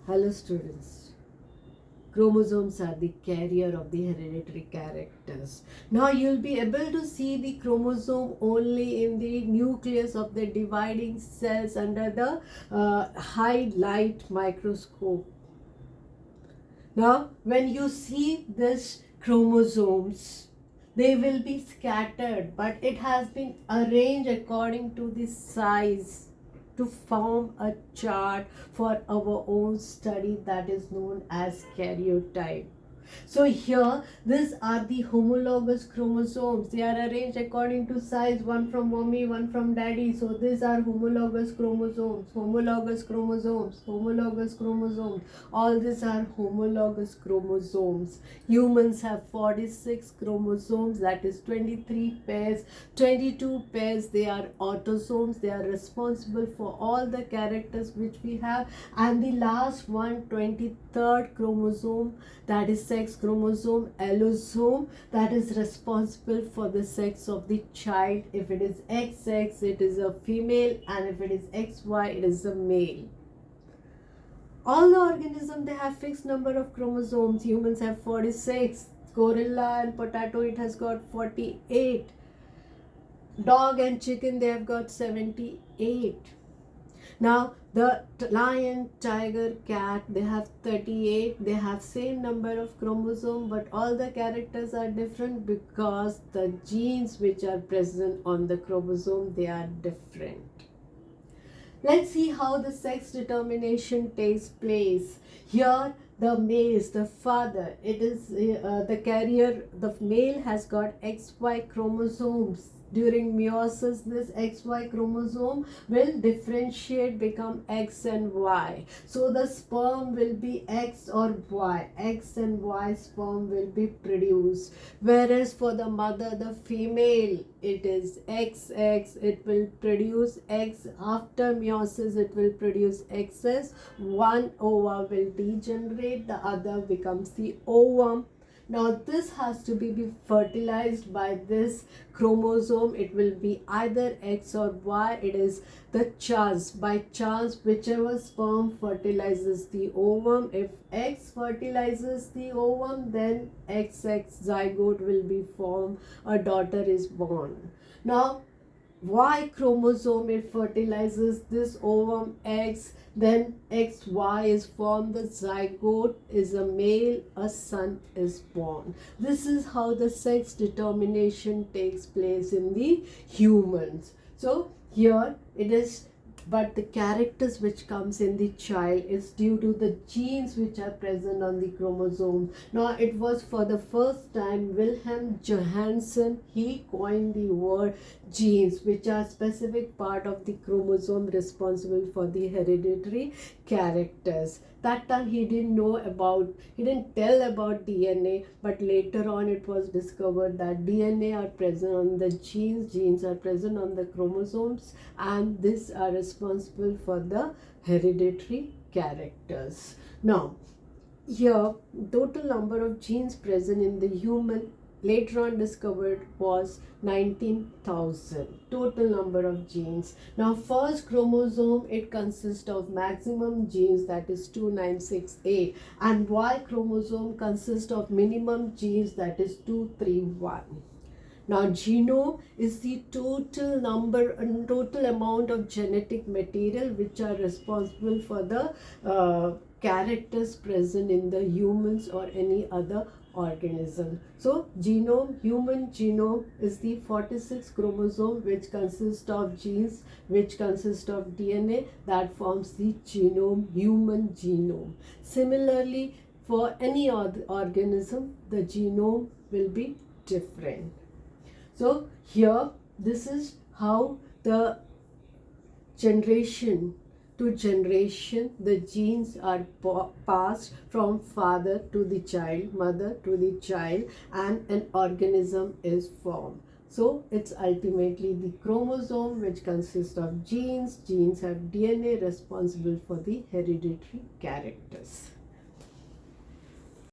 Hello students. Chromosomes are the carrier of the hereditary characters. Now you'll be able to see the chromosome only in the nucleus of the dividing cells under the high light microscope. Now when you see this chromosomes, they will be scattered, but it has been arranged according to the size to form a chart for our own study that is known as karyotype. So here, these are the homologous chromosomes. They are arranged according to size, one from mommy, one from daddy. So these are homologous chromosomes, homologous chromosomes, homologous chromosomes. All these are homologous chromosomes. Humans have 46 chromosomes, that is 23 pairs, 22 pairs. They are autosomes. They are responsible for all the characters which we have. And the last one, 23rd chromosome, that is sex chromosome, allosome, that is responsible for the sex of the child. If it is XX, it is a female, and if it is XY, it is a male. All the organisms, they have fixed number of chromosomes. Humans have 46. Gorilla and potato, it has got 48. Dog and chicken, they have got 78. Now the lion, tiger, cat, they have 38. They have same number of chromosomes, but all the characters are different because the genes which are present on the chromosome, they are different. Let's see how the sex determination takes place. Here the males, the father, it is the carrier, the male has got XY chromosomes. During meiosis, this XY chromosome will differentiate, become X and Y. So the sperm will be X or Y. X and Y sperm will be produced. Whereas for the mother, the female, it is XX. It will produce X. After meiosis, it will produce XS. One ova will degenerate, the other becomes the ovum. Now this has to be fertilized by this chromosome. It will be either X or Y. It is the chance. By chance, whichever sperm fertilizes the ovum. If X fertilizes the ovum, then XX zygote will be formed. A daughter is born. Now Y chromosome, it fertilizes this ovum X, then XY is formed, the zygote is a male, a son is born. This is how the sex determination takes place in the humans. So here it is, but the characters which comes in the child is due to the genes which are present on the chromosome. Now it was for the first time Wilhelm Johansen, he coined the word genes, which are specific part of the chromosome responsible for the hereditary characters. That time he didn't tell about DNA, but later on it was discovered that DNA are present on the genes are present on the chromosomes, and these are responsible for the hereditary characters. Now here, total number of genes present in the human later on discovered was 19,000. Total number of genes. Now first chromosome, it consists of maximum genes, that is 2968, and Y chromosome consists of minimum genes, that is 231. Now genome is the total number and total amount of genetic material which are responsible for the characters present in the humans or any other organism. So genome, human genome is the 46 chromosome which consists of genes, which consist of DNA, that forms the genome, human genome. Similarly, for any other organism, the genome will be different. So here, this is how the generation to generation, the genes are passed from father to the child, mother to the child, and an organism is formed. So it's ultimately the chromosome which consists of genes. Genes have DNA responsible for the hereditary characters.